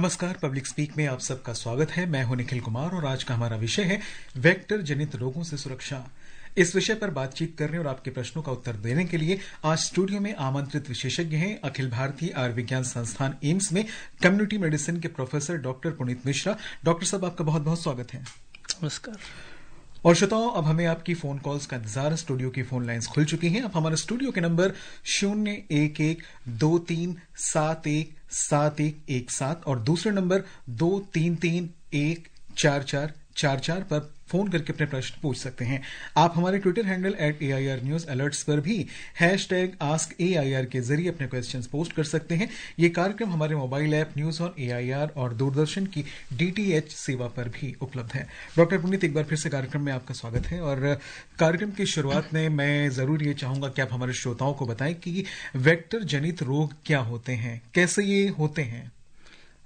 नमस्कार, public speak में आप सबका स्वागत है। मैं हूं निखिल कुमार और आज का हमारा विषय है वेक्टर जनित रोगों से सुरक्षा। इस विषय पर बातचीत करने और आपके प्रश्नों का उत्तर देने के लिए आज स्टूडियो में आमंत्रित विशेषज्ञ हैं अखिल भारतीय आयुर्विज्ञान संस्थान एम्स में कम्युनिटी मेडिसिन के professor doctor Puneet Mishra. Doctor साहब, आपका बहुत बहुत स्वागत है। नमस्कार। और श्रोताओं, अब हमें आपकी फोन कॉल्स का इंतजार। स्टूडियो की फोन लाइंस खुल चुकी हैं। आप हमारे स्टूडियो के नंबर 01123717117 और दूसरे नंबर 23314444 पर फोन करके अपने प्रश्न पूछ सकते हैं। आप हमारे Twitter handle @AIR News Alerts पर भी #AskAIR के जरिए अपने क्वेश्चंस पोस्ट कर सकते हैं। ये कार्यक्रम हमारे mobile app news on AIR और दूरदर्शन की DTH सेवा पर भी उपलब्ध है। डॉक्टर पुनीत, एक बार फिर से कार्यक्रम में आपका स्वागत है। और कार्यक्रम की शुरुआत में मैं जरूर ये चाहूंगा कि आप हमारे श्रोताओं को बताएं कि वेक्टर जनित रोग क्या होते हैं, कैसे ये होते हैं।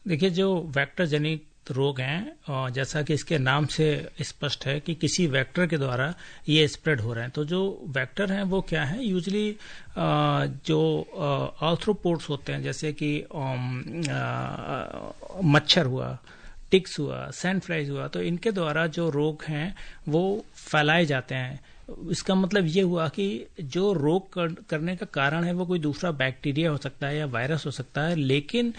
देखिए, जो वेक्टर जनित रोग हैं, जैसा कि इसके नाम से स्पष्ट है कि किसी वेक्टर के द्वारा ये स्प्रेड हो रहे हैं। तो जो वेक्टर हैं वो क्या है? यूजली जो आर्थ्रोपोड्स होते हैं, जैसे कि मच्छर हुआ, टिक्स हुआ, सैंड फ्लाइज हुआ, तो इनके द्वारा जो रोग हैं वो फैलाए जाते हैं। इसका मतलब ये हुआ कि जो रोग करने का कारण है वो कोई दूसरा बैक्टीरिया हो सकता है या वायरस हो सकता है, लेकिन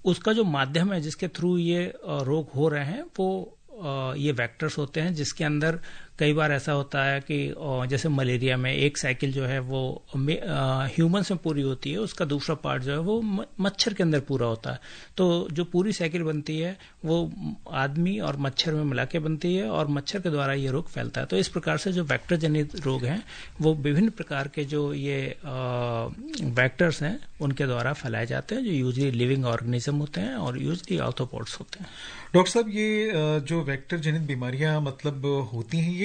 उसका जो माध्यम है जिसके थ्रू ये रोग हो रहे हैं वो ये वेक्टर्स होते हैं, जिसके अंदर कई बार ऐसा होता है कि जैसे मलेरिया में एक साइकिल जो है वो ह्यूमन्स में पूरी होती है, उसका दूसरा पार्ट जो है वो मच्छर के अंदर पूरा होता है। तो जो पूरी साइकिल बनती है वो आदमी और मच्छर में मिला के बनती है और मच्छर के द्वारा ये रोग फैलता है। तो इस प्रकार से जो वेक्टर जनित रोग हैं वो विभिन्न प्रकार के जो ये वेक्टर्स हैं उनके द्वारा फैलाए जाते हैं, जो यूजली लिविंग ऑर्गेनिज्म होते हैं और यूजली आर्थ्रोपोड्स होते हैं। डॉक्टर साहब, ये जो वेक्टर जनित बीमारियां मतलब होती हैं, ये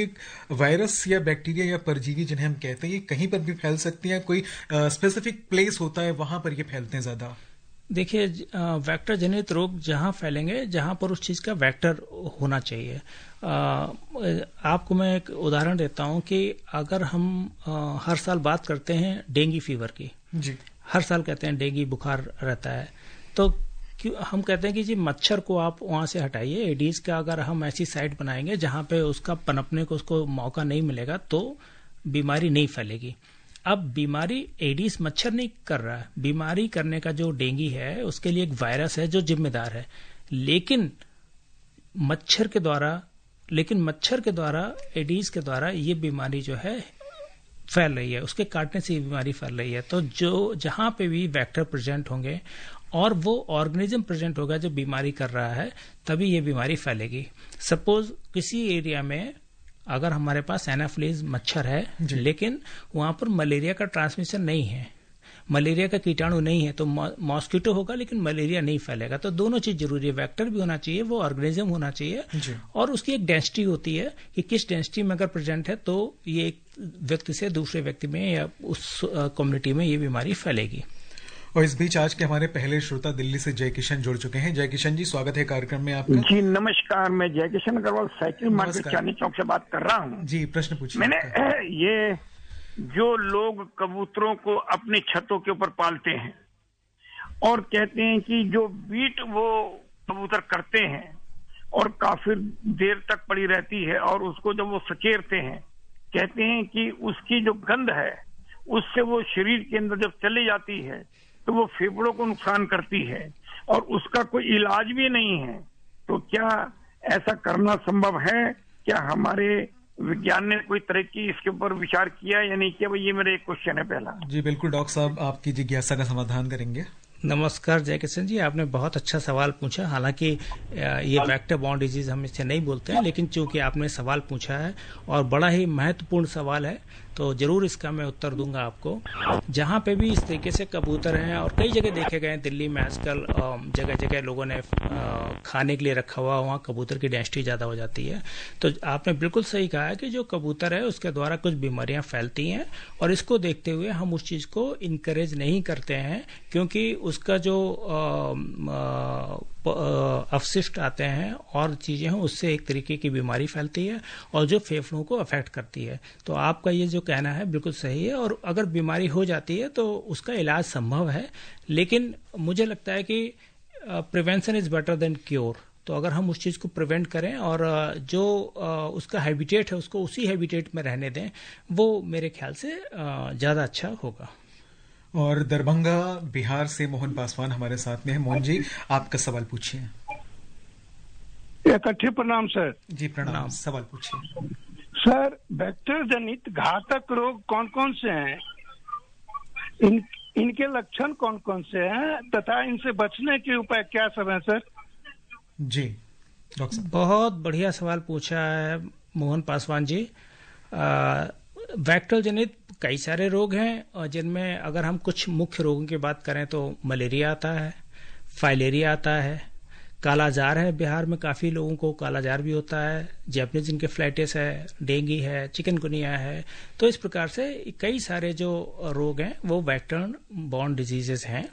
वायरस या बैक्टीरिया या परजीवी जिन्हें हम कहते हैं, ये कहीं पर भी फैल सकती हैं? कोई स्पेसिफिक प्लेस होता है वहां पर ये फैलते हैं ज्यादा? देखिए, वेक्टर जनित रोग जहां फैलेंगे जहां पर उस चीज का वेक्टर होना चाहिए। आपको मैं एक उदाहरण देता हूं कि अगर हम हर साल बात करते हैं डेंगू फीवर की, जी, हर साल कहते हैं डेंगू बुखार रहता है, तो हम कहते हैं कि जी मच्छर को आप वहां से हटाइए। एडीज का अगर हम ऐसी साइट बनाएंगे जहां पे उसका पनपने को उसको मौका नहीं मिलेगा तो बीमारी नहीं फैलेगी। अब बीमारी एडीज मच्छर नहीं कर रहा है, बीमारी करने का जो डेंगू है उसके लिए एक वायरस है जो जिम्मेदार है, लेकिन मच्छर के द्वारा एडीज के द्वारा ये बीमारी जो है फैल रही है, उसके काटने से ये बीमारी फैल रही है। तो जो जहां पे भी वेक्टर प्रेजेंट होंगे और वो ऑर्गेनिज्म प्रेजेंट होगा जो बीमारी कर रहा है, तभी ये बीमारी फैलेगी। सपोज किसी एरिया में अगर हमारे पास एनाफिलीज मच्छर है लेकिन वहां पर मलेरिया का ट्रांसमिशन नहीं है, मलेरिया का कीटाणु नहीं है, तो मॉस्किटो होगा लेकिन मलेरिया नहीं फैलेगा। तो दोनों चीज जरूरी है, वेक्टर भी होना चाहिए, वो ऑर्गेनिज्म होना चाहिए, और उसकी एक डेंसिटी होती है कि किस डेंसिटी में अगर प्रेजेंट है तो ये एक व्यक्ति से दूसरे व्यक्ति में या उस कम्युनिटी में ये बीमारी फैलेगी। और इस बीच आज के हमारे पहले श्रोता दिल्ली से जय किशन जुड़ चुके हैं। जय किशन जी, स्वागत है कार्यक्रम में आपका। जी नमस्कार, मैं जय किशन अग्रवाल साइकिल मार्केट चांदनी चौक से बात कर रहा हूँ। जी, प्रश्न पूछिए। मैंने ये जो लोग कबूतरों को अपनी छतों के ऊपर पालते हैं और कहते हैं कि जो बीट वो कबूतर करते हैं और काफी देर तक पड़ी रहती है और उसको जब वो सकेरते हैं, कहते हैं कि उसकी जो गंध है उससे वो शरीर के अंदर जब चली जाती है तो वो फेफड़ों को नुकसान करती है और उसका कोई इलाज भी नहीं है। तो क्या ऐसा करना संभव है? क्या हमारे विज्ञान ने कोई तरह की इसके ऊपर विचार किया या नहीं किया? ये मेरा एक क्वेश्चन है पहला। जी बिल्कुल, डॉक्टर साहब आपकी जिज्ञासा का समाधान करेंगे। नमस्कार जय किशन जी, आपने बहुत अच्छा सवाल पूछा। हालांकि ये वेक्टर बॉर्न डिजीज हम इसे नहीं बोलते हैं, लेकिन चूंकि आपने सवाल पूछा है और बड़ा ही महत्वपूर्ण सवाल है तो जरूर इसका मैं उत्तर दूंगा आपको। जहां पे भी इस तरीके से कबूतर हैं और कई जगह देखे गए हैं, दिल्ली में आजकल जगह जगह लोगों ने खाने के लिए रखा हुआ, वहाँ कबूतर की डेंसिटी ज्यादा हो जाती है। तो आपने बिल्कुल सही कहा है कि जो कबूतर है उसके द्वारा कुछ बीमारियां फैलती हैं और इसको देखते हुए हम उस चीज को इनकरेज नहीं करते हैं, क्योंकि उसका जो अवशिष्ट आते हैं और चीजें हैं उससे एक तरीके की बीमारी फैलती है और जो फेफड़ों को अफेक्ट करती है। तो आपका ये जो कहना है बिल्कुल सही है, और अगर बीमारी हो जाती है तो उसका इलाज संभव है, लेकिन मुझे लगता है कि prevention is better than cure. तो अगर हम उस चीज को प्रिवेंट करें और जो उसका हैबिटेट है उसको उसी हैबिटेट में रहने दें, वो मेरे ख्याल से ज्यादा अच्छा होगा। और दरभंगा बिहार से मोहन पासवान हमारे साथ में है। मोहन जी, आपका सवाल पूछिए। इकट्ठे प्रणाम सर। जी प्रणाम, सवाल पूछिए। सर, वेक्टर जनित घातक रोग कौन कौन से हैं? इनके लक्षण कौन कौन से हैं तथा इनसे बचने के उपाय क्या सब हैं सर? जी डॉक्टर साहब। बहुत बढ़िया सवाल पूछा है मोहन पासवान जी। वेक्टर जनित कई सारे रोग हैं और जिनमें अगर हम कुछ मुख्य रोगों की बात करें तो मलेरिया आता है, फाइलेरिया आता है, कालाजार है। बिहार में काफी लोगों को कालाजार भी होता है, जैपनीज इनकेफ्लाइटिस है, डेंगू है, चिकनगुनिया है। तो इस प्रकार से कई सारे जो रोग हैं वो वेक्टर बॉर्न डिजीजेस हैं।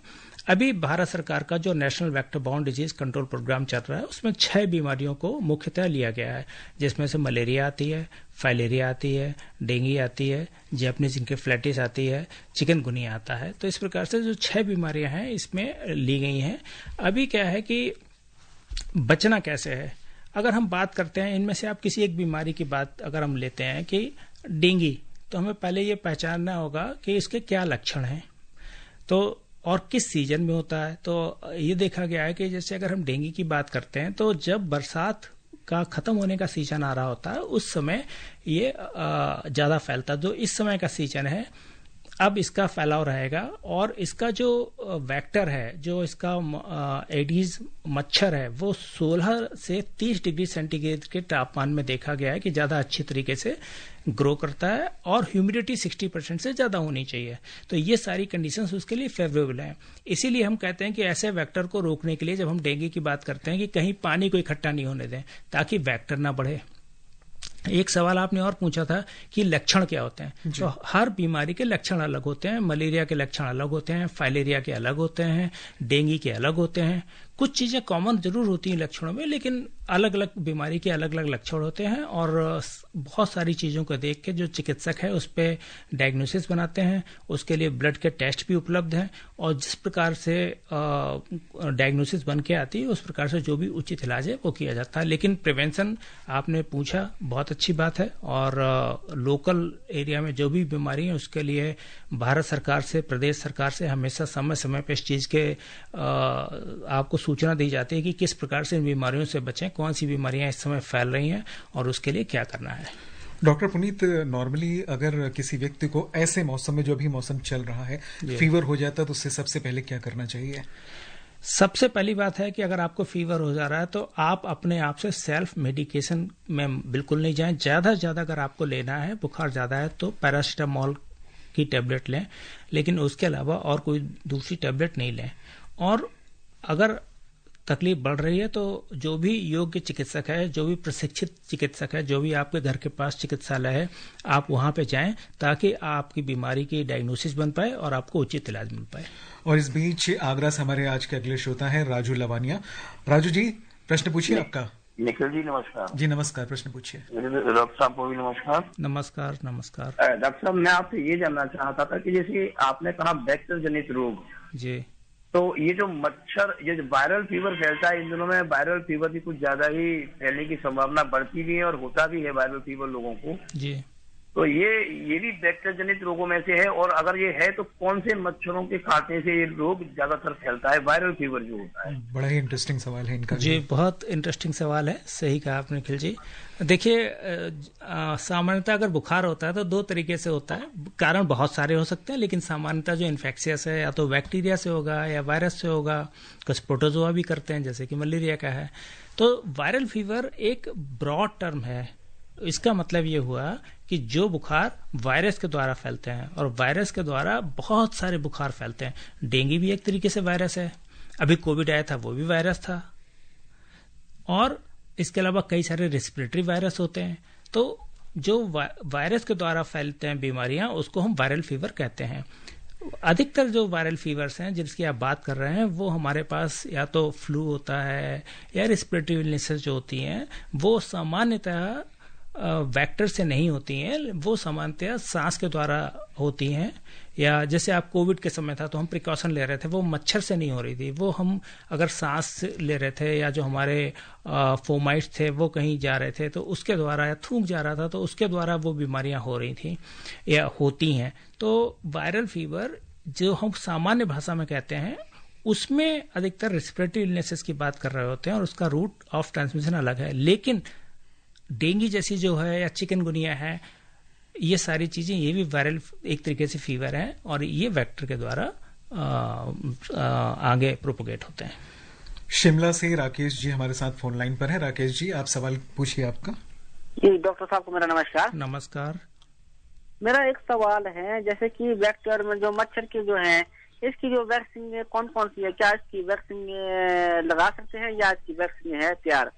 अभी भारत सरकार का जो national vector borne disease control programme चल रहा है उसमें 6 बीमारियों को मुख्यतः लिया गया है, जिसमें से मलेरिया आती है, फाइलेरिया आती है, डेंगू आती है, जैपनीज इनकेफ्लाइटिस आती है, चिकनगुनिया आता है। तो इस प्रकार से जो 6 बीमारियां हैं इसमें ली गई हैं। अभी क्या है कि बचना कैसे है, अगर हम बात करते हैं इनमें से आप किसी एक बीमारी की बात अगर हम लेते हैं कि डेंगू, तो हमें पहले ये पहचानना होगा कि इसके क्या लक्षण हैं तो और किस सीजन में होता है। तो ये देखा गया है कि जैसे अगर हम डेंगू की बात करते हैं तो जब बरसात का खत्म होने का सीजन आ रहा होता है उस समय ये ज्यादा फैलता है। जो इस समय का सीजन है अब इसका फैलाव रहेगा और इसका जो वेक्टर है, जो इसका एडीज मच्छर है, वो 16 से 30 डिग्री सेंटीग्रेड के तापमान में देखा गया है कि ज्यादा अच्छी तरीके से ग्रो करता है और ह्यूमिडिटी 60% से ज्यादा होनी चाहिए। तो ये सारी कंडीशंस उसके लिए फेवरेबल हैं। इसीलिए हम कहते हैं कि ऐसे वेक्टर को रोकने के लिए जब हम डेंगू की बात करते हैं कि कहीं पानी को इकट्ठा नहीं होने दें ताकि वेक्टर ना बढ़े। एक सवाल आपने और पूछा था कि लक्षण क्या होते हैं, तो हर बीमारी के लक्षण अलग होते हैं। मलेरिया के लक्षण अलग होते हैं, फाइलेरिया के अलग होते हैं, डेंगू के अलग होते हैं। कुछ चीजें कॉमन जरूर होती हैं लक्षणों में, लेकिन अलग अलग बीमारी के अलग अलग लक्षण होते हैं और बहुत सारी चीजों को देख के जो चिकित्सक है उस पर डायग्नोसिस बनाते हैं। उसके लिए ब्लड के टेस्ट भी उपलब्ध हैं और जिस प्रकार से डायग्नोसिस बन के आती है उस प्रकार से जो भी उचित इलाज है वो किया जाता है। लेकिन प्रिवेंशन आपने पूछा, बहुत अच्छी बात है और लोकल एरिया में जो भी बीमारी है उसके लिए भारत सरकार से, प्रदेश सरकार से हमेशा समय समय पर इस चीज के आपको सूचना दी जाती है कि किस प्रकार से इन बीमारियों से बचें, कौन सी बीमारियां इस समय फैल रही हैं और उसके लिए क्या करना है। डॉक्टर पुनीत, नॉर्मली अगर किसी व्यक्ति को ऐसे मौसम में, जो भी मौसम चल रहा है, फीवर हो जाता है तो उससे सबसे पहले क्या करना चाहिए? सबसे पहली बात है कि अगर आपको फीवर हो जा रहा है तो आप अपने आप से सेल्फ मेडिकेशन में बिल्कुल नहीं जाएं। ज्यादा से ज्यादा अगर आपको लेना है, बुखार ज्यादा है तो पैरासीटामोल की टेबलेट लें, लेकिन उसके अलावा और कोई दूसरी टेबलेट नहीं लें। और अगर तकलीफ बढ़ रही है तो जो भी योग्य चिकित्सक है, जो भी प्रशिक्षित चिकित्सक है, जो भी आपके घर के पास चिकित्सालय है, आप वहां पे जाएं ताकि आपकी बीमारी की डायग्नोसिस बन पाए और आपको उचित इलाज मिल पाए। और इस बीच आगरा से हमारे आज के अगले श्रोता है राजू लवानिया। राजू जी, प्रश्न पूछिए आपका। निखिल जी नमस्कार। जी नमस्कार, प्रश्न पूछिए। डॉक्टर साहब को भी नमस्कार। नमस्कार। नमस्कार डॉक्टर साहब, मैं आपसे ये जानना चाहता था कि जैसे आपने कहा वेक्टर जनित रोग जी, तो ये जो मच्छर, ये जो वायरल फीवर फैलता है इन दिनों में, वायरल फीवर की कुछ ज्यादा ही फैलने की संभावना बढ़ती भी है और होता भी है वायरल फीवर लोगों को जी। तो ये भी वेक्टर जनित रोगों में से है और अगर ये है तो कौन से मच्छरों के काटने से ये रोग ज्यादातर फैलता है, वायरल फीवर जो होता है? बड़ा ही इंटरेस्टिंग सवाल है इनका जी, बहुत इंटरेस्टिंग सवाल है, सही कहा आपने निखिल जी। देखिए, सामान्यतः अगर बुखार होता है तो 2 तरीके से होता है। कारण बहुत सारे हो सकते हैं, लेकिन सामान्यतः जो इन्फेक्शियस है या तो बैक्टीरिया से होगा या वायरस से होगा, कुछ प्रोटोजोआ भी करते हैं जैसे कि मलेरिया का है। तो वायरल फीवर एक ब्रॉड टर्म है। इसका मतलब ये हुआ कि जो बुखार वायरस के द्वारा फैलते हैं और वायरस के द्वारा बहुत सारे बुखार फैलते हैं। डेंगू भी एक तरीके से वायरस है, अभी कोविड आया था वो भी वायरस था, और इसके अलावा कई सारे रेस्पिरेटरी वायरस होते हैं। तो जो वायरस के द्वारा फैलते हैं बीमारियां, उसको हम वायरल फीवर कहते हैं। अधिकतर जो वायरल फीवर्स हैं जिसकी आप बात कर रहे हैं वो हमारे पास या तो फ्लू होता है या रेस्पिरेटरी इलनेसेस जो होती हैं वो सामान्यतः वेक्टर से नहीं होती हैं, वो सामान्यतः सांस के द्वारा होती हैं, या जैसे आप कोविड के समय था तो हम प्रिकॉशन ले रहे थे, वो मच्छर से नहीं हो रही थी, वो हम अगर सांस ले रहे थे या जो हमारे फोमाइट्स थे वो कहीं जा रहे थे तो उसके द्वारा, या थूक जा रहा था तो उसके द्वारा वो बीमारियां हो रही थी या होती हैं। तो वायरल फीवर जो हम सामान्य भाषा में कहते हैं उसमें अधिकतर रेस्पिरेटरी इलनेसेस की बात कर रहे होते हैं और उसका रूट ऑफ ट्रांसमिशन अलग है। लेकिन डेंगू जैसी जो है या चिकनगुनिया है, ये सारी चीजें, ये भी वायरल एक तरीके से फीवर है और ये वेक्टर के द्वारा आगे प्रोपोगेट होते हैं। शिमला से राकेश जी हमारे साथ फोन लाइन पर है। राकेश जी, आप सवाल पूछिए आपका। जी डॉक्टर साहब को मेरा नमस्कार। नमस्कार। मेरा एक सवाल है, जैसे कि वेक्टर में जो मच्छर के जो है, इसकी जो वैक्सीन कौन कौन सी है? क्या इसकी वैक्सीन लगा सकते हैं या इसकी वैक्सीन है तैयार?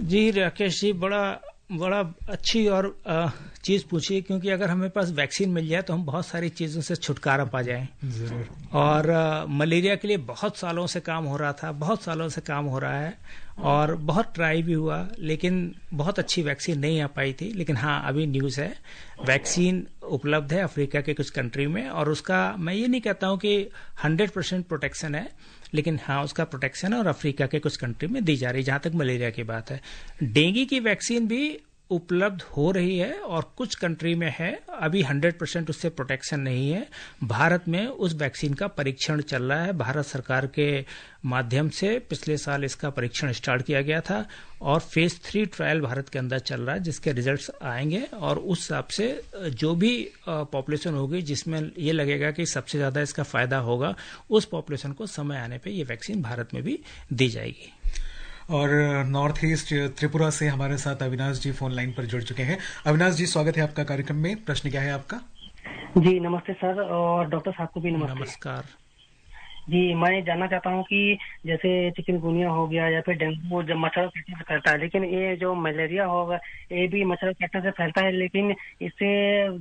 जी राकेश जी, बड़ा अच्छी और चीज पूछी, क्योंकि अगर हमें पास वैक्सीन मिल जाए तो हम बहुत सारी चीजों से छुटकारा पा जाएं। जरूर। और मलेरिया के लिए बहुत सालों से काम हो रहा था, बहुत सालों से काम हो रहा है और बहुत ट्राई भी हुआ, लेकिन बहुत अच्छी वैक्सीन नहीं आ पाई थी। लेकिन हाँ, अभी न्यूज है, वैक्सीन उपलब्ध है अफ्रीका के कुछ कंट्री में, और उसका मैं ये नहीं कहता हूं कि 100% प्रोटेक्शन है, लेकिन हाँ उसका प्रोटेक्शन है और अफ्रीका के कुछ कंट्री में दी जा रही है, जहां तक मलेरिया की बात है। डेंगू की वैक्सीन भी उपलब्ध हो रही है और कुछ कंट्री में है, अभी 100% उससे प्रोटेक्शन नहीं है। भारत में उस वैक्सीन का परीक्षण चल रहा है, भारत सरकार के माध्यम से पिछले साल इसका परीक्षण स्टार्ट किया गया था और फेज 3 ट्रायल भारत के अंदर चल रहा है, जिसके रिजल्ट्स आएंगे और उस हिसाब से जो भी पॉपुलेशन होगी जिसमें ये लगेगा कि सबसे ज्यादा इसका फायदा होगा, उस पॉपुलेशन को समय आने पे ये वैक्सीन भारत में भी दी जाएगी। और नॉर्थ ईस्ट त्रिपुरा से हमारे साथ अविनाश जी फोन लाइन पर जुड़ चुके हैं। अविनाश जी, स्वागत है आपका कार्यक्रम में। प्रश्न क्या है आपका? जी नमस्ते सर, और डॉक्टर साहब को भी नमस्ते। नमस्कार जी, मैं जानना चाहता हूँ कि जैसे चिकनगुनिया हो गया या फिर डेंगू जब मच्छर काटने से फैलता है, लेकिन ये जो मलेरिया होगा ये भी मच्छर काटने से फैलता है, लेकिन इससे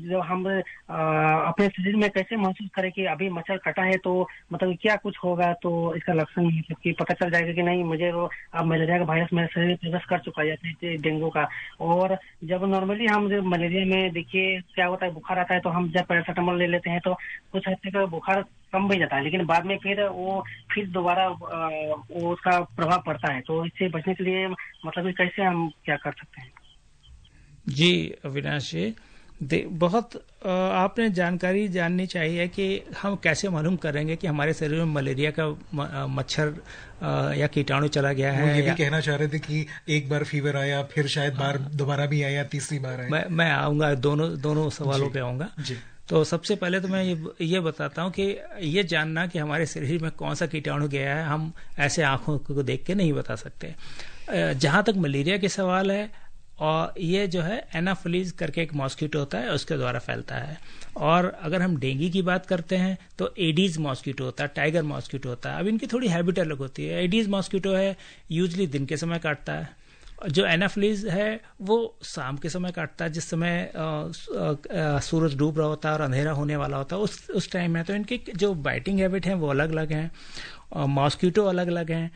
जो हम अपने शरीर में कैसे महसूस करें कि अभी मच्छर कटा है, तो मतलब क्या कुछ होगा तो इसका लक्षण मतलब कि पता चल जाएगा कि नहीं मुझे वो अब मलेरिया का वायरस मेरे शरीर में प्रवेश कर चुका है या फिर डेंगू का। और जब नॉर्मली हम जब मलेरिया में देखिए क्या होता है, बुखार आता है तो हम जब पैरासिटामोल ले लेते हैं तो कुछ हद तक बुखार कम भी जाता है, लेकिन बाद में फिर दोबारा वो उसका प्रभाव पड़ता है। तो इससे बचने के लिए मतलब कैसे हम क्या कर सकते हैं? जी अविनाश जी, बहुत आपने जानकारी जाननी चाहिए कि हम कैसे मालूम करेंगे कि हमारे शरीर में मलेरिया का मच्छर या कीटाणु चला गया है। ये भी कहना चाह रहे थे कि एक बार फीवर आया, फिर शायद दोबारा भी आया, तीसरी बार आया। मैं आऊंगा, दोनों सवालों पे आऊंगा। तो सबसे पहले तो मैं ये बताता हूं कि ये जानना कि हमारे शरीर में कौन सा कीटाणु गया है हम ऐसे आंखों को देख के नहीं बता सकते। जहां तक मलेरिया के सवाल है, और ये जो है एनाफिलीज करके एक मॉस्किटो होता है, उसके द्वारा फैलता है। और अगर हम डेंगू की बात करते हैं तो एडीज मॉस्किटो होता है, टाइगर मॉस्किटो होता है। अब इनकी थोड़ी हैबिट अलग होती है। एडीज मॉस्किटो है यूजली दिन के समय काटता है, जो एनाफिलीज है वो शाम के समय काटता है, जिस समय सूरज डूब रहा होता है और अंधेरा होने वाला होता है, उस टाइम में। तो इनकी जो बाइटिंग हैबिट है वो अलग अलग हैं, मॉस्किटो अलग अलग हैं,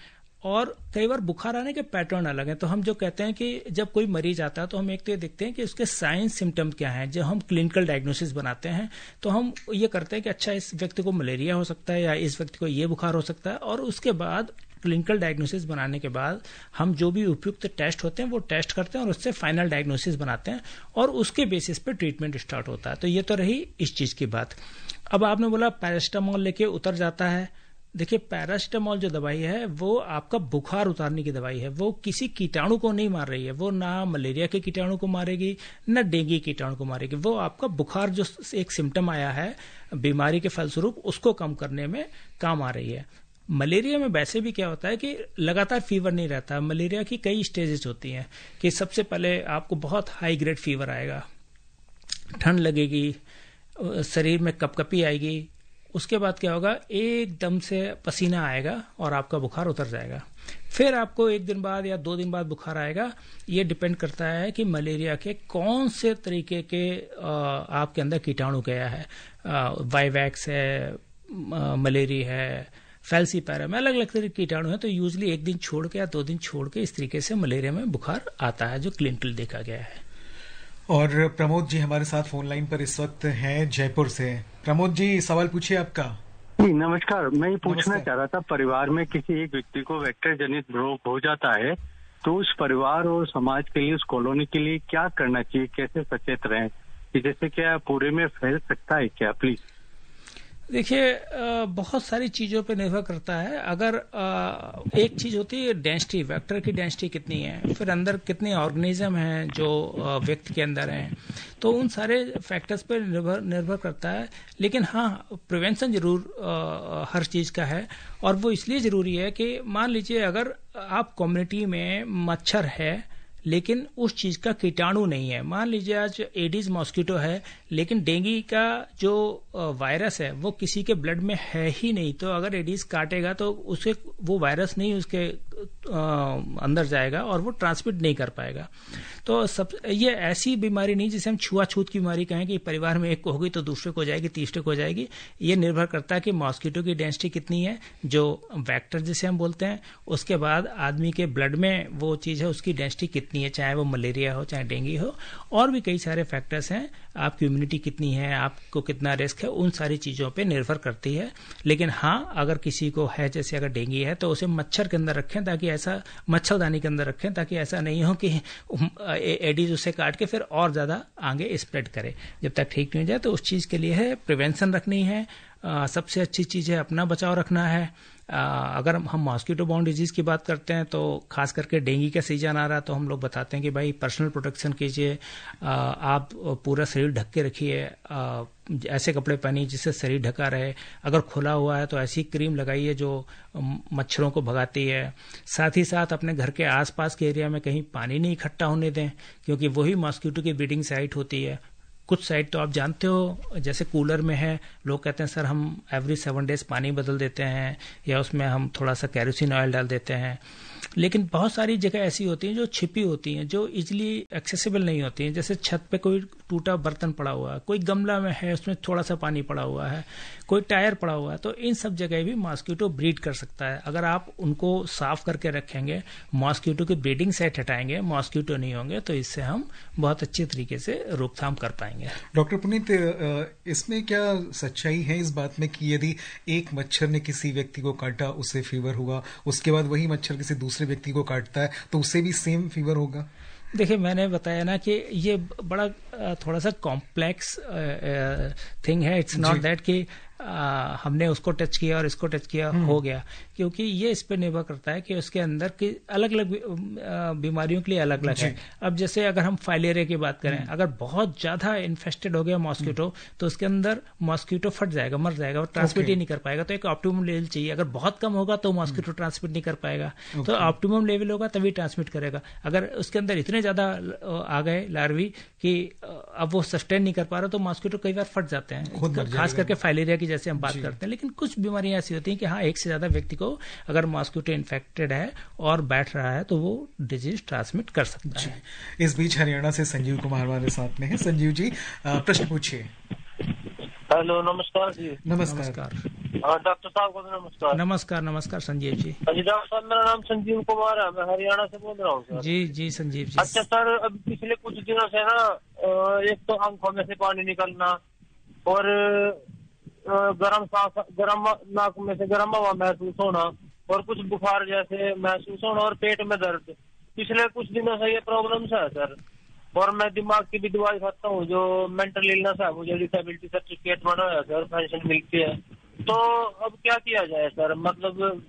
और कई बार बुखार आने के पैटर्न अलग हैं। तो हम जो कहते हैं कि जब कोई मरीज आता है तो हम एक तो ये देखते हैं कि उसके साइंस सिम्टम क्या हैं। जब हम क्लिनिकल डायग्नोसिस बनाते हैं तो हम ये करते हैं कि अच्छा इस व्यक्ति को मलेरिया हो सकता है या इस व्यक्ति को ये बुखार हो सकता है, और उसके बाद क्लिनिकल डायग्नोसिस बनाने के बाद हम जो भी उपयुक्त टेस्ट होते हैं वो टेस्ट करते हैं और उससे फाइनल डायग्नोसिस बनाते हैं और उसके बेसिस पे ट्रीटमेंट स्टार्ट होता है। तो ये तो रही इस चीज की बात। अब आपने बोला पैरासिटामोल लेके उतर जाता है। देखिए, पैरासिटामोल जो दवाई है वो आपका बुखार उतारने की दवाई है, वो किसी कीटाणु को नहीं मार रही है। वो ना मलेरिया के कीटाणु को मारेगी ना डेंगू कीटाणु को मारेगी। वो आपका बुखार जो एक सिम्टम आया है बीमारी के फलस्वरूप, उसको कम करने में काम आ रही है। मलेरिया में वैसे भी क्या होता है कि लगातार फीवर नहीं रहता। मलेरिया की कई स्टेजेस होती हैं कि सबसे पहले आपको बहुत हाई ग्रेड फीवर आएगा, ठंड लगेगी, शरीर में कपकपी आएगी, उसके बाद क्या होगा, एकदम से पसीना आएगा और आपका बुखार उतर जाएगा। फिर आपको एक दिन बाद या 2 दिन बाद बुखार आएगा। ये डिपेंड करता है कि मलेरिया के कौन से तरीके के आपके अंदर कीटाणु गया है। वाइवैक्स है, मलेरिया है, फैल्सीपैरा में अलग अलग तरह के कीटाणु हैं। तो यूजली एक दिन छोड़ के या 2 दिन छोड़ के इस तरीके से मलेरिया में बुखार आता है, जो क्लिनिकल देखा गया है। और प्रमोद जी हमारे साथ फोन लाइन पर इस वक्त हैं जयपुर से। प्रमोद जी, सवाल पूछिए आपका। जी नमस्कार, मैं ये पूछना चाह रहा था, परिवार में किसी एक व्यक्ति को वेक्टर जनित रोग हो जाता है तो उस परिवार और समाज के लिए, उस कॉलोनी के लिए क्या करना चाहिए, कैसे सचेत रहें कि जैसे क्या पूरे में फैल सकता है क्या? प्लीज। देखिए, बहुत सारी चीजों पे निर्भर करता है। अगर एक चीज होती है डेंसिटी, वेक्टर की डेंसिटी कितनी है, फिर अंदर कितने ऑर्गेनिज्म हैं जो व्यक्ति के अंदर हैं, तो उन सारे फैक्टर्स पे निर्भर करता है। लेकिन हाँ, प्रिवेंशन जरूर हर चीज का है, और वो इसलिए जरूरी है कि मान लीजिए अगर आप कम्युनिटी में मच्छर है लेकिन उस चीज का कीटाणु नहीं है, मान लीजिए आज एडिस मॉस्किटो है लेकिन डेंगू का जो वायरस है वो किसी के ब्लड में है ही नहीं, तो अगर एडिस काटेगा तो उसे वो वायरस नहीं उसके अंदर जाएगा और वो ट्रांसमिट नहीं कर पाएगा। तो ये ऐसी बीमारी नहीं जिसे हम छुआछूत की बीमारी कहें कि परिवार में एक को होगी तो दूसरे को जाएगी, तीसरे को जाएगी। ये निर्भर करता है कि मॉस्किटो की डेंसिटी कितनी है, जो वेक्टर जिसे हम बोलते हैं, उसके बाद आदमी के ब्लड में वो चीज है उसकी डेंसिटी कितनी है, चाहे वो मलेरिया हो चाहे डेंगू हो, और भी कई सारे फैक्टर्स हैं, आपकी इम्यूनिटी कितनी है, आपको कितना रिस्क है, उन सारी चीजों पे निर्भर करती है। लेकिन हाँ, अगर किसी को है, जैसे अगर डेंगू है तो उसे मच्छर के अंदर रखें, ताकि ऐसा मच्छरदानी के अंदर रखें, ताकि ऐसा नहीं हो कि एडिस उसे काट के फिर और ज्यादा आगे स्प्रेड करे। जब तक ठीक नहीं हो जाए तो उस चीज के लिए है प्रिवेंशन रखनी है। सबसे अच्छी चीज है अपना बचाव रखना है। अगर हम मॉस्किटो बाउंड डिजीज की बात करते हैं तो खास करके डेंगू का सीजन आ रहा है तो हम लोग बताते हैं कि भाई पर्सनल प्रोटेक्शन कीजिए, आप पूरा शरीर ढक के रखिए, ऐसे कपड़े पहनिए जिससे शरीर ढका रहे, अगर खुला हुआ है तो ऐसी क्रीम लगाइए जो मच्छरों को भगाती है। साथ ही साथ अपने घर के आसपास के एरिया में कहीं पानी नहीं इकट्ठा होने दें, क्योंकि वही मॉस्किटो की ब्रीडिंग साइट होती है। कुछ साइट तो आप जानते हो, जैसे कूलर में है, लोग कहते हैं सर हम एवरी 7 डेज पानी बदल देते हैं या उसमें हम थोड़ा सा कैरोसिन ऑयल डाल देते हैं। लेकिन बहुत सारी जगह ऐसी होती हैं जो छिपी होती हैं, जो इजीली एक्सेसिबल नहीं होती हैं। जैसे छत पे कोई टूटा बर्तन पड़ा हुआ है, कोई गमला में है उसमें थोड़ा सा पानी पड़ा हुआ है, कोई टायर पड़ा हुआ है, तो इन सब जगह भी मॉस्किटो ब्रीड कर सकता है। अगर आप उनको साफ करके रखेंगे, मॉस्किटो की ब्रीडिंग सेट हटाएंगे, मॉस्किटो नहीं होंगे, तो इससे हम बहुत अच्छे तरीके से रोकथाम कर पाएंगे। डॉक्टर पुनीत, इसमें क्या सच्चाई है इस बात में कि यदि एक मच्छर ने किसी व्यक्ति को काटा उसे फीवर हुआ, उसके बाद वही मच्छर किसी दूसरे व्यक्ति को काटता है तो उससे भी सेम फीवर होगा? देखिए, मैंने बताया ना कि ये बड़ा थोड़ा सा कॉम्प्लेक्स थिंग है। इट्स नॉट दैट कि हमने उसको टच किया और इसको टच किया हो गया, क्योंकि ये इस पर निर्भर करता है कि उसके अंदर की अलग अलग बीमारियों के लिए अलग अलग है। अब जैसे अगर हम फाइलेरिया की बात करें, अगर बहुत ज्यादा इन्फेस्टेड हो गया मॉस्किटो तो उसके अंदर मॉस्किटो फट जाएगा, मर जाएगा और ट्रांसमिट ही नहीं कर पाएगा। तो एक ऑप्टिमम लेवल चाहिए। अगर बहुत कम होगा तो मॉस्किटो ट्रांसमिट नहीं कर पाएगा, तो ऑप्टिमम लेवल होगा तभी ट्रांसमिट करेगा। अगर उसके अंदर इतने ज्यादा आ गए लार्वी कि अब वो सस्टेन नहीं कर पा रहा तो मॉस्किटो कई बार फट जाते हैं, खास करके फाइलेरिया की जैसे हम बात करते हैं। लेकिन कुछ बीमारियां ऐसी होती हैं कि हाँ, एक से ज्यादा व्यक्ति को अगर मॉस्किटो इन्फेक्टेड है और बैठ रहा है तो वो डिजीज ट्रांसमिट कर सकता है। इस बीच हरियाणा से संजीव कुमार हमारे साथ में है। संजीव जी, प्रश्न पूछिए। हेलो, नमस्कार जी। नमस्कार। डॉक्टर साहब को नमस्कार। नमस्कार। नमस्कार संजीव जी। डॉक्टर साहब, मेरा नाम संजीव कुमार है, मैं हरियाणा से बोल रहा हूँ सर। जी जी संजीव जी। अच्छा सर, अब पिछले कुछ दिनों से ना एक तो आंखों में से पानी निकलना और गरम नाक में से गरम हवा महसूस होना और कुछ बुखार जैसे महसूस होना और पेट में दर्द, पिछले कुछ दिनों से ये प्रॉब्लम्स है सर। और मैं दिमाग की भी दवाई खाता हूँ, जो मेंटल इलनेस है, मुझे डिसेबिलिटी सर्टिफिकेट बना है सर, पेंशन मिलती है। तो अब क्या किया जाए सर, मतलब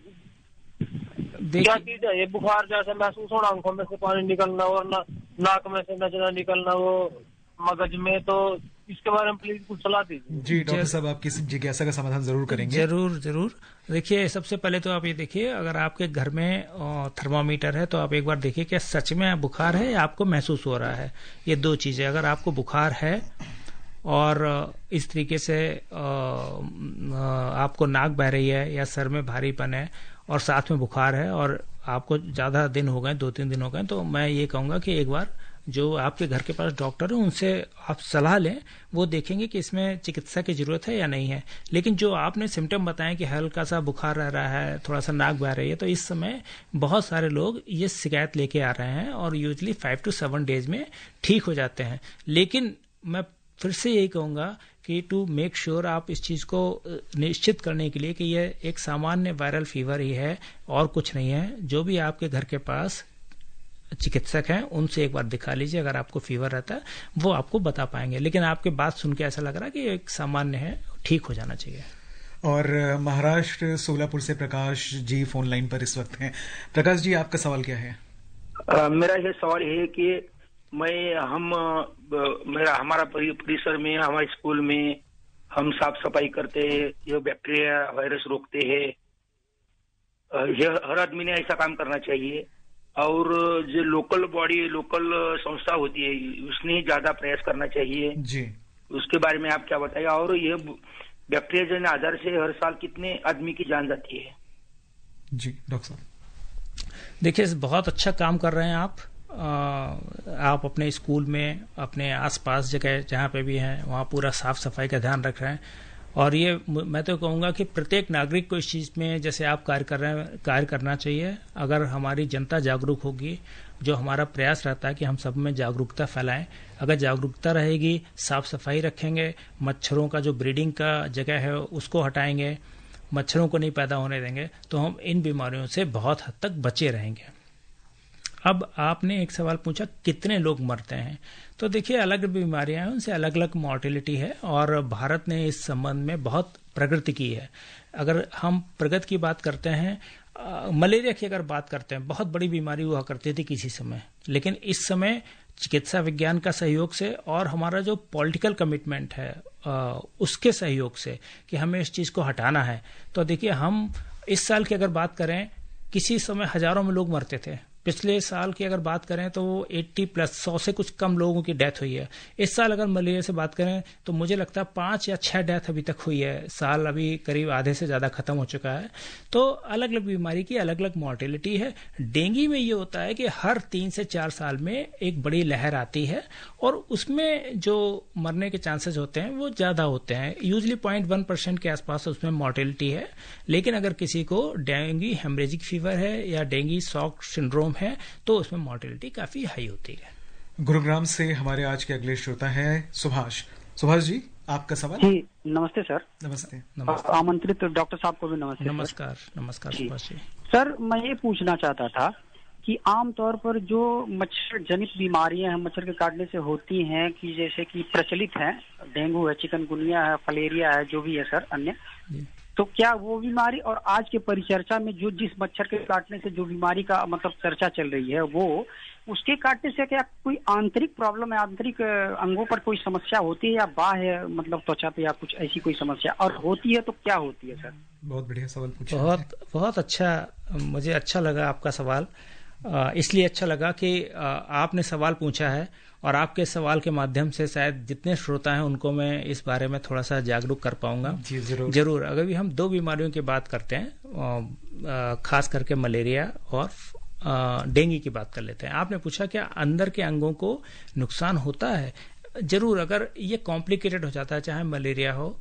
क्या की जाए? ये बुखार जैसे महसूस होना, आंखों में से पानी निकलना और नाक में से नजरा निकलना वो मगज में, तो इसके बारे में प्लीज कुछ सलाह दीजिए। जी डॉक्टर साहब, आप किसी जिज्ञासा का समाधान जरूर करेंगे। जरूर। देखिए, सबसे पहले तो आप ये देखिए, अगर आपके घर में थर्मामीटर है तो आप एक बार देखिए क्या सच में बुखार है या आपको महसूस हो रहा है। ये दो चीजें, अगर आपको बुखार है और इस तरीके से आपको नाक बह रही है या सर में भारीपन है और साथ में बुखार है और आपको ज्यादा दिन हो गए, 2-3 दिन हो गए, तो मैं ये कहूंगा कि एक बार जो आपके घर के पास डॉक्टर है उनसे आप सलाह लें, वो देखेंगे कि इसमें चिकित्सा की जरूरत है या नहीं है। लेकिन जो आपने सिम्टम बताएं कि हल्का सा बुखार रह रहा है, थोड़ा सा नाक बह रही है, तो इस समय बहुत सारे लोग ये शिकायत लेके आ रहे हैं और यूजली 5 to 7 डेज में ठीक हो जाते हैं। लेकिन मैं फिर से यही कहूंगा कि टू मेक श्योर आप इस चीज को निश्चित करने के लिए कि यह एक सामान्य वायरल फीवर ही है और कुछ नहीं है, जो भी आपके घर के पास चिकित्सक हैं उनसे एक बार दिखा लीजिए। अगर आपको फीवर रहता है वो आपको बता पाएंगे, लेकिन आपके बात सुन के ऐसा लग रहा है कि एक सामान्य है, ठीक हो जाना चाहिए। और महाराष्ट्र सोलापुर से प्रकाश जी फोन लाइन पर इस वक्त हैं। प्रकाश जी, आपका सवाल क्या है? मेरा ये सवाल है कि हमारा परिसर में, हमारे स्कूल में हम साफ सफाई करते हैं, ये बैक्टीरिया वायरस रोकते हैं, ये हर आदमी ने ऐसा काम करना चाहिए। और जो लोकल संस्था होती है उसने ज्यादा प्रयास करना चाहिए जी। उसके बारे में आप क्या बताइए? और ये बैक्टीरिया जन्य आधार से हर साल कितने आदमी की जान जाती है? जी डॉक्टर साहब। देखिए, बहुत अच्छा काम कर रहे हैं आप अपने स्कूल में, अपने आसपास जगह जहाँ पे भी हैं वहाँ पूरा साफ सफाई का ध्यान रख रहे हैं। और ये मैं तो कहूँगा कि प्रत्येक नागरिक को इस चीज़ में जैसे आप कार्य कर रहे हैं कार्य करना चाहिए। अगर हमारी जनता जागरूक होगी, जो हमारा प्रयास रहता है कि हम सब में जागरूकता फैलाएं, अगर जागरूकता रहेगी, साफ सफाई रखेंगे, मच्छरों का जो ब्रीडिंग का जगह है उसको हटाएंगे, मच्छरों को नहीं पैदा होने देंगे, तो हम इन बीमारियों से बहुत हद तक बचे रहेंगे। अब आपने एक सवाल पूछा कितने लोग मरते हैं, तो देखिए अलग बीमारियां हैं, उनसे अलग अलग मॉर्टेलिटी है और भारत ने इस संबंध में बहुत प्रगति की है। अगर हम प्रगति की बात करते हैं, मलेरिया की अगर बात करते हैं, बहुत बड़ी बीमारी हुआ करती थी किसी समय, लेकिन इस समय चिकित्सा विज्ञान का सहयोग से और हमारा जो पॉलिटिकल कमिटमेंट है उसके सहयोग से कि हमें इस चीज को हटाना है, तो देखिए हम इस साल की अगर बात करें, किसी समय हजारों में लोग मरते थे। पिछले साल की अगर बात करें तो 80+ 100 से कुछ कम लोगों की डेथ हुई है। इस साल अगर मलेरिया से बात करें तो मुझे लगता है 5 या 6 डेथ अभी तक हुई है। साल अभी करीब आधे से ज्यादा खत्म हो चुका है। तो अलग अलग बीमारी की अलग अलग मॉर्टेलिटी है। डेंगू में ये होता है कि हर 3 से 4 साल में एक बड़ी लहर आती है और उसमें जो मरने के चांसेस होते हैं वो ज्यादा होते हैं। यूजली 0.1% के आसपास उसमें मॉर्टेलिटी है। लेकिन अगर किसी को डेंगू हेमरेजिक फीवर है या डेंगू शॉक सिंड्रोम है तो उसमें मॉर्टेलिटी काफी हाई होती है। गुरुग्राम से हमारे आज के अगले श्रोता है सुभाष। सुभाष जी, आपका सवाल? जी नमस्ते सर। नमस्ते। आमंत्रित डॉक्टर साहब को भी नमस्ते। नमस्कार। नमस्कार सुभाष जी। सर मैं ये पूछना चाहता था कि आमतौर पर जो मच्छर जनित बीमारियां हैं, मच्छर के काटने से होती हैं, कि जैसे कि प्रचलित हैं, डेंगू है, चिकनगुनिया है, फलेरिया है, जो भी है सर अन्य, तो क्या वो बीमारी और आज के परिचर्चा में जो जिस मच्छर के काटने से जो बीमारी का मतलब चर्चा चल रही है, वो उसके काटने से क्या कोई आंतरिक प्रॉब्लम है, आंतरिक अंगों पर कोई समस्या होती है या बाह्य मतलब त्वचा पे या कुछ ऐसी कोई समस्या, और होती है तो क्या होती है सर? बहुत बढ़िया सवाल पूछा। बहुत अच्छा, मुझे अच्छा लगा आपका सवाल। इसलिए अच्छा लगा कि आपने सवाल पूछा है और आपके सवाल के माध्यम से शायद जितने श्रोता हैं उनको मैं इस बारे में थोड़ा सा जागरूक कर पाऊंगा। जी जरूर। अगर भी हम 2 बीमारियों की बात करते हैं, खास करके मलेरिया और डेंगू की बात कर लेते हैं। आपने पूछा क्या अंदर के अंगों को नुकसान होता है? जरूर। अगर ये कॉम्प्लिकेटेड हो जाता है, चाहे मलेरिया हो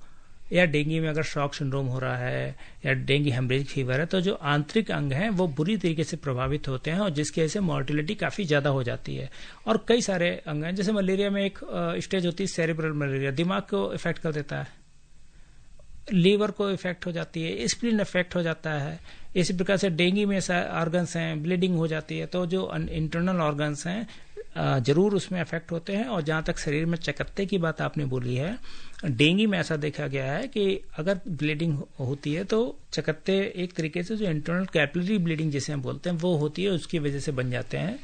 या डेंगू में अगर शॉक सिंड्रोम हो रहा है या डेंगू हेमरेजिक फीवर है, तो जो आंतरिक अंग हैं वो बुरी तरीके से प्रभावित होते हैं और जिसकी वजह से मॉर्टेलिटी काफी ज्यादा हो जाती है। और कई सारे अंग हैं, जैसे मलेरिया में एक स्टेज होती है सेरेब्रल मलेरिया, दिमाग को इफेक्ट कर देता है, लीवर को इफेक्ट हो जाती है, स्प्लीन इफेक्ट हो जाता है। इसी प्रकार से डेंगू में ऑर्गन्स हैं, ब्लीडिंग हो जाती है, तो जो इंटरनल ऑर्गन्स हैं जरूर उसमें अफेक्ट होते हैं। और जहां तक शरीर में चकत्ते की बात आपने बोली है, डेंगू में ऐसा देखा गया है कि अगर ब्लीडिंग होती है तो चकत्ते एक तरीके से जो इंटरनल कैपिलरी ब्लीडिंग जिसे हम बोलते हैं वो होती है, उसकी वजह से बन जाते हैं।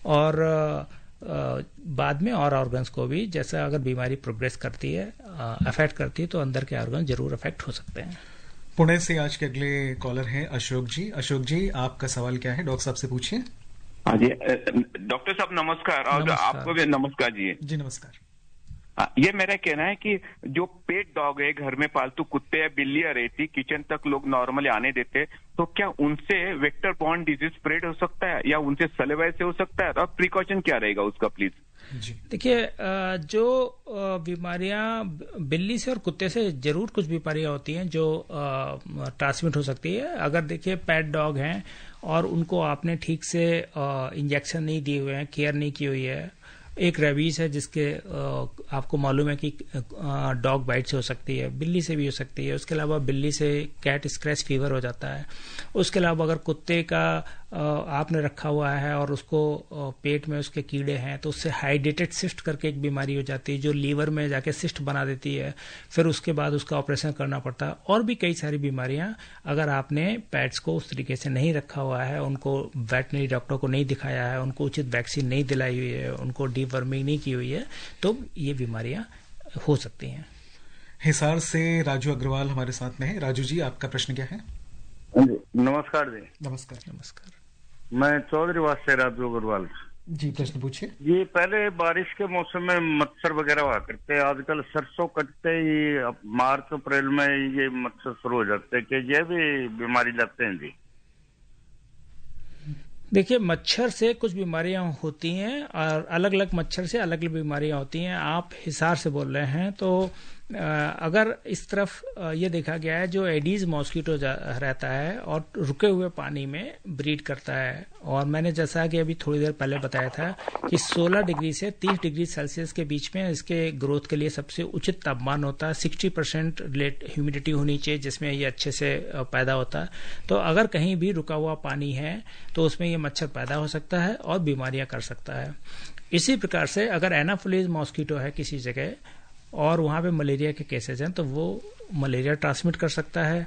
और बाद में और ऑर्गन्स को भी, जैसा अगर बीमारी प्रोग्रेस करती है, अफेक्ट करती है, तो अंदर के ऑर्गन जरूर अफेक्ट हो सकते हैं। पुणे से आज के अगले कॉलर हैं अशोक जी। अशोक जी, आपका सवाल क्या है? डॉक्टर साहब से पूछिए। हाँ जी डॉक्टर साहब नमस्कार। और आपको भी नमस्कार जी। जी नमस्कार। ये मेरा कहना है कि जो पेट डॉग है, घर में पालतू कुत्ते या बिल्लियां रहती, किचन तक लोग नॉर्मली आने देते, तो क्या उनसे वेक्टर बॉर्न डिजीज स्प्रेड हो सकता है या उनसे सलेवा से हो सकता है? और प्रिकॉशन क्या रहेगा उसका, प्लीज? देखिए, जो बीमारियां बिल्ली से और कुत्ते से जरूर कुछ बीमारियां होती हैं जो ट्रांसमिट हो सकती है। अगर देखिए पेट डॉग हैं और उनको आपने ठीक से इंजेक्शन नहीं दिए हुए हैं, केयर नहीं की हुई है, एक रेबीज है जिसके आपको मालूम है कि डॉग बाइट से हो सकती है, बिल्ली से भी हो सकती है। उसके अलावा बिल्ली से कैट स्क्रैच फीवर हो जाता है। उसके अलावा अगर कुत्ते का आपने रखा हुआ है और उसको पेट में उसके कीड़े हैं तो उससे हाइड्रेटेड सिस्ट करके एक बीमारी हो जाती है जो लीवर में जाके सिस्ट बना देती है, फिर उसके बाद उसका ऑपरेशन करना पड़ता है। और भी कई सारी बीमारियां अगर आपने पेट्स को उस तरीके से नहीं रखा हुआ है, उनको वेटनरी डॉक्टर को नहीं दिखाया है, उनको उचित वैक्सीन नहीं दिलाई हुई है, उनको डीवर्मिंग नहीं की हुई है, तो ये बीमारियां हो सकती हैं। हिसार से राजू अग्रवाल हमारे साथ में है। राजू जी, आपका प्रश्न क्या है? नमस्कार जी। नमस्कार। नमस्कार। मैं चौधरीवास से राजू अग्रवाल जी, प्रश्न पूछिए। ये पहले बारिश के मौसम में मच्छर वगैरह हुआ करते हैं, आजकल सरसों कटते ही मार्च अप्रैल में ये मच्छर शुरू हो जाते हैं, कि ये भी बीमारी लगते हैं जी? देखिए, मच्छर से कुछ बीमारियां होती हैं और अलग अलग मच्छर से अलग अलग बीमारियां होती हैं। आप हिसार से बोल रहे हैं तो अगर इस तरफ ये देखा गया है जो एडीज मॉस्किटो रहता है और रुके हुए पानी में ब्रीड करता है, और मैंने जैसा कि अभी थोड़ी देर पहले बताया था कि 16 डिग्री से 30 डिग्री सेल्सियस के बीच में इसके ग्रोथ के लिए सबसे उचित तापमान होता है। 60% ह्यूमिडिटी होनी चाहिए जिसमें ये अच्छे से पैदा होता है। तो अगर कहीं भी रुका हुआ पानी है तो उसमें ये मच्छर पैदा हो सकता है और बीमारियां कर सकता है। इसी प्रकार से अगर एनाफिलीज मॉस्किटो है किसी जगह और वहां पे मलेरिया के केसेस हैं तो वो मलेरिया ट्रांसमिट कर सकता है।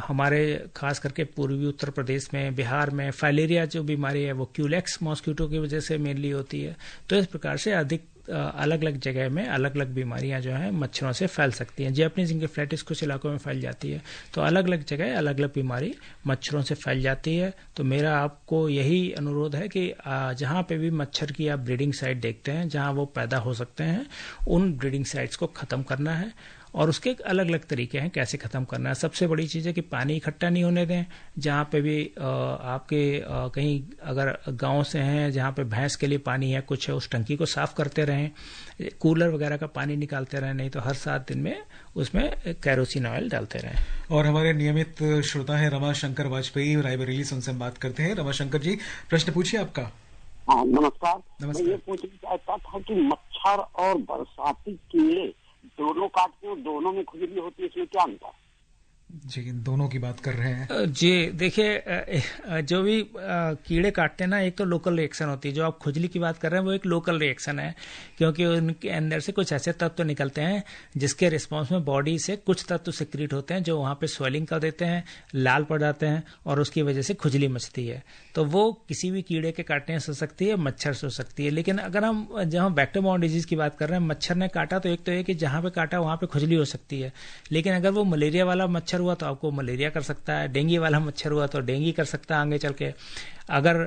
हमारे खास करके पूर्वी उत्तर प्रदेश में, बिहार में फाइलेरिया जो बीमारी है वो क्यूलेक्स मॉस्किटो की वजह से मेनली होती है। तो इस प्रकार से अधिक अलग अलग जगह में अलग अलग बीमारियां जो हैं मच्छरों से फैल सकती हैं। जैपनीज इंकेफ्लाइटिस कुछ इलाकों में फैल जाती है, तो अलग अलग जगह अलग अलग बीमारी मच्छरों से फैल जाती है। तो मेरा आपको यही अनुरोध है कि जहां पे भी मच्छर की आप ब्रीडिंग साइट देखते हैं जहां वो पैदा हो सकते हैं, उन ब्रीडिंग साइट्स को खत्म करना है। और उसके अलग अलग तरीके हैं कैसे खत्म करना है। सबसे बड़ी चीज है कि पानी इकट्ठा नहीं होने दें। जहां पे भी आपके कहीं अगर गांव से हैं जहां पे भैंस के लिए पानी है कुछ है, उस टंकी को साफ करते रहें। कूलर वगैरह का पानी निकालते रहें, नहीं तो हर 7 दिन में उसमें कैरोसिन ऑयल डालते रहें। और हमारे नियमित श्रोता है रमाशंकर वाजपेयी, रायबरेली से, उनसे हम बात करते हैं। रमाशंकर जी, प्रश्न पूछिए आपका। हाँ, नमस्कार। मैं ये पूछना चाहता था कि मच्छर और बरसाती कीड़े दोनों काटते हैं, दोनों में खुजली होती है, इसमें क्या अंतर? जी, दोनों की बात कर रहे हैं। जी देखिए, जो भी कीड़े काटते हैं ना, एक तो लोकल रिएक्शन होती है। जो आप खुजली की बात कर रहे हैं वो एक लोकल रिएक्शन है, क्योंकि उनके अंदर से कुछ ऐसे तत्व निकलते हैं जिसके रिस्पॉन्स में बॉडी से कुछ तत्व सिक्रीट होते हैं जो वहां पे स्वेलिंग कर देते हैं, लाल पड़ जाते हैं और उसकी वजह से खुजली मचती है। तो वो किसी भी कीड़े के काटने से हो सकती है, मच्छर से हो सकती है। लेकिन अगर हम जहां वेक्टर बॉर्न डिजीज की बात कर रहे हैं, मच्छर ने काटा तो एक तो है कि जहां पे काटा वहां पे खुजली हो सकती है, लेकिन अगर वो मलेरिया वाला मच्छर हुआ तो आपको मलेरिया कर सकता है, डेंगू वाला मच्छर हुआ तो डेंगू कर सकता है आगे चल के, अगर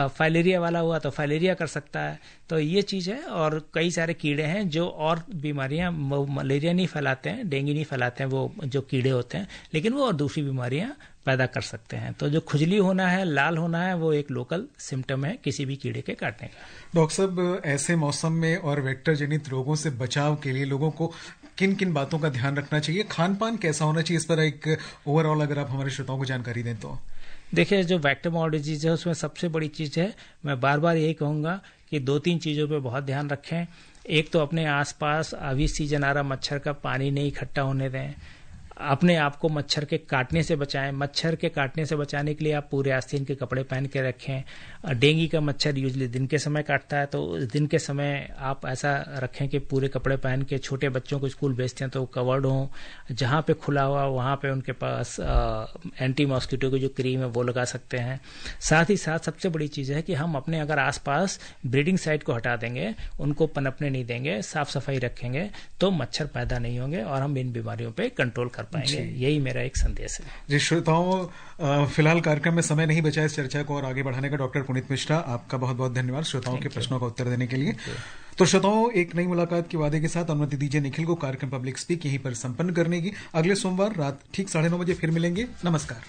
फाइलेरिया वाला हुआ तो फाइलेरिया कर सकता है। तो ये चीज है। और कई सारे कीड़े हैं जो और बीमारियां, मलेरिया नहीं फैलाते हैं, डेंगू नहीं फैलाते हैं, वो जो कीड़े होते हैं, लेकिन वो और दूसरी बीमारियां पैदा कर सकते हैं। तो जो खुजली होना है, लाल होना है, वो एक लोकल सिम्टम है किसी भी कीड़े के काटने का। डॉक्टर साहब, ऐसे मौसम में और वेक्टर जनित रोगों से बचाव के लिए लोगों को किन किन बातों का ध्यान रखना चाहिए? खान पान कैसा होना चाहिए? इस पर एक ओवरऑल अगर आप हमारे श्रोताओं को जानकारी दें तो। देखिए, जो वेक्टर बॉर्न डिजीज है उसमें सबसे बड़ी चीज है, मैं बार बार यही कहूंगा कि 2-3 चीजों पे बहुत ध्यान रखें। एक तो अपने आसपास अभी सीजन आ रहा मच्छर का पानी नहीं इकट्ठा होने दें। अपने आप को मच्छर के काटने से बचाएं। मच्छर के काटने से बचाने के लिए आप पूरे आस्तीन के कपड़े पहन के रखें। डेंगू का मच्छर यूजली दिन के समय काटता है, तो दिन के समय आप ऐसा रखें कि पूरे कपड़े पहन के, छोटे बच्चों को स्कूल भेजते हैं तो कवर्ड हों। जहां पे खुला हुआ वहां पे उनके पास एंटी मॉस्किटो की जो क्रीम है वो लगा सकते हैं। साथ ही साथ सबसे बड़ी चीज है कि हम अपने अगर आसपास ब्रीडिंग साइट को हटा देंगे, उनको पनपने नहीं देंगे, साफ सफाई रखेंगे, तो मच्छर पैदा नहीं होंगे और हम इन बीमारियों पर कंट्रोल कर पाएंगे। यही मेरा एक संदेश है। जी श्रोताओं, फिलहाल कार्यक्रम में समय नहीं बचा इस चर्चा को और आगे बढ़ाने का। डॉक्टर पुनीत मिश्रा, आपका बहुत बहुत धन्यवाद श्रोताओं के प्रश्नों का उत्तर देने के लिए। तो श्रोताओं, एक नई मुलाकात के वादे के साथ अनुमति दीजिए निखिल को कार्यक्रम पब्लिक स्पीक यहीं पर संपन्न करने की। अगले सोमवार रात ठीक 9:30 बजे फिर मिलेंगे। नमस्कार।